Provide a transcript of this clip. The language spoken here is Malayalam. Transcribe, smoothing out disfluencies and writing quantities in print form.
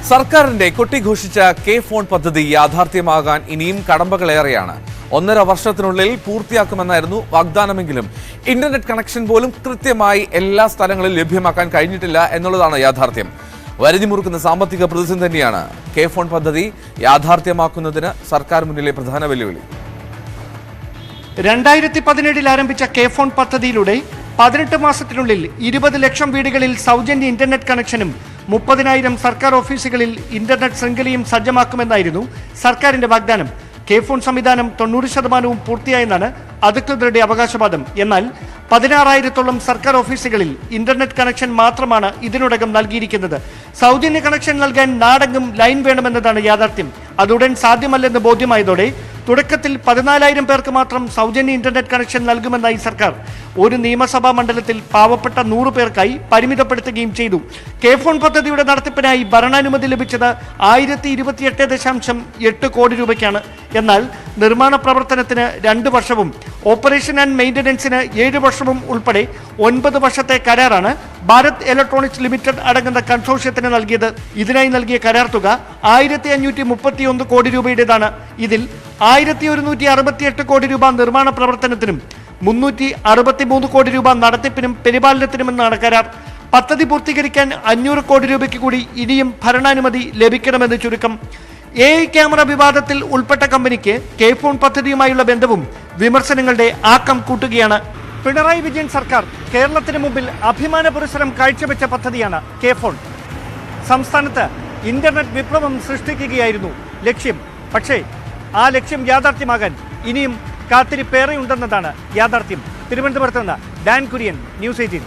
സർക്കാരിന്റെ കൊട്ടിഘോഷിച്ച കെ ഫോൺ പദ്ധതി യാഥാർത്ഥ്യമാകാൻ ഇനിയും കടമ്പകളേറെയാണ്. 1.5 വർഷത്തിനുള്ളിൽ പൂർത്തിയാക്കുമെന്നായിരുന്നു വാഗ്ദാനമെങ്കിലും ഇന്റർനെറ്റ് കണക്ഷൻ പോലും കൃത്യമായി എല്ലാ സ്ഥലങ്ങളിലും ലഭ്യമാക്കാൻ കഴിഞ്ഞിട്ടില്ല എന്നുള്ളതാണ് യാഥാർത്ഥ്യം. വരുതി മുറുക്കുന്ന സാമ്പത്തിക പ്രതിസന്ധി തന്നെയാണ് കെ ഫോൺ പദ്ധതി യാഥാർത്ഥ്യമാക്കുന്നതിന് സർക്കാർ മുന്നിലെ പ്രധാന വെല്ലുവിളി. 2017 ആരംഭിച്ച കെ ഫോൺ പദ്ധതിയിലൂടെ 18 മാസത്തിനുള്ളിൽ 20 ലക്ഷം വീടുകളിൽ സൗജന്യ ഇന്റർനെറ്റ് കണക്ഷനും 30,000 സർക്കാർ ഓഫീസുകളിൽ ഇന്റർനെറ്റ് ശൃംഖലയും സജ്ജമാക്കുമെന്നായിരുന്നു സർക്കാരിന്റെ വാഗ്ദാനം. കെ ഫോൺ സംവിധാനം 90% പൂർത്തിയായെന്നാണ് അധികൃതരുടെ അവകാശവാദം. എന്നാൽ 16,000-ഓളം സർക്കാർ ഓഫീസുകളിൽ ഇന്റർനെറ്റ് കണക്ഷൻ മാത്രമാണ് ഇതിനോടകം നൽകിയിരിക്കുന്നത്. സൗജന്യ കണക്ഷൻ നൽകാൻ നാടെങ്ങും ലൈൻ വേണമെന്നതാണ് യാഥാർത്ഥ്യം. അതുടൻ സാധ്യമല്ലെന്ന് ബോധ്യമായതോടെ തുടക്കത്തിൽ 14,000 പേർക്ക് മാത്രം സൗജന്യ ഇന്റർനെറ്റ് കണക്ഷൻ നൽകുമെന്നായി സർക്കാർ. ഒരു നിയമസഭാ മണ്ഡലത്തിൽ പാവപ്പെട്ട 100 പേർക്കായി പരിമിതപ്പെടുത്തുകയും ചെയ്തു. കെ ഫോൺ പദ്ധതിയുടെ നടത്തിപ്പിനായി ഭരണാനുമതി ലഭിച്ചത് 1,028.8 കോടി രൂപയ്ക്കാണ്. എന്നാൽ നിർമ്മാണ പ്രവർത്തനത്തിന് 2 വർഷവും ഓപ്പറേഷൻ ആൻഡ് മെയിൻ്റനൻസിന് 7 വർഷവും ഉൾപ്പെടെ 9 വർഷത്തെ കരാറാണ് ഭാരത് ഇലക്ട്രോണിക്സ് ലിമിറ്റഡ് അടങ്ങുന്ന കൺസോർഷ്യത്തിന് നൽകിയത്. ഇതിനായി നൽകിയ കരാർ തുക 1,531 കോടി രൂപയുടേതാണ്. ഇതിൽ 1,168 കോടി രൂപ നിർമ്മാണ പ്രവർത്തനത്തിനും 363 കോടി രൂപ നടത്തിപ്പിനും പരിപാലനത്തിനുമെന്നാണ് കരാർ. പദ്ധതി പൂർത്തീകരിക്കാൻ 500 കോടി രൂപയ്ക്ക് കൂടി ഇനിയും ഭരണാനുമതി ലഭിക്കണമെന്ന് ചുരുക്കം. AI ക്യാമറ വിവാദത്തിൽ ഉൾപ്പെട്ട കമ്പനിക്ക് കെ ഫോൺ പദ്ധതിയുമായുള്ള ബന്ധവും വിമർശനങ്ങളുടെ ആക്കം കൂട്ടുകയാണ്. പിണറായി വിജയൻ സർക്കാർ കേരളത്തിന് മുമ്പിൽ അഭിമാന പുരസ്സരം കാഴ്ചവെച്ച പദ്ധതിയാണ് കെ ഫോൺ. സംസ്ഥാനത്ത് ഇന്റർനെറ്റ് വിപ്ലവം സൃഷ്ടിക്കുകയായിരുന്നു ലക്ഷ്യം. പക്ഷേ ആ ലക്ഷ്യം യാഥാർത്ഥ്യമാകാൻ ഇനിയും കാത്തിരിപ്പേറെയുണ്ടെന്നതാണ് യാഥാർത്ഥ്യം. തിരുവനന്തപുരത്ത് നിന്ന് ഡാൻ കുര്യൻ, ന്യൂസ് 18.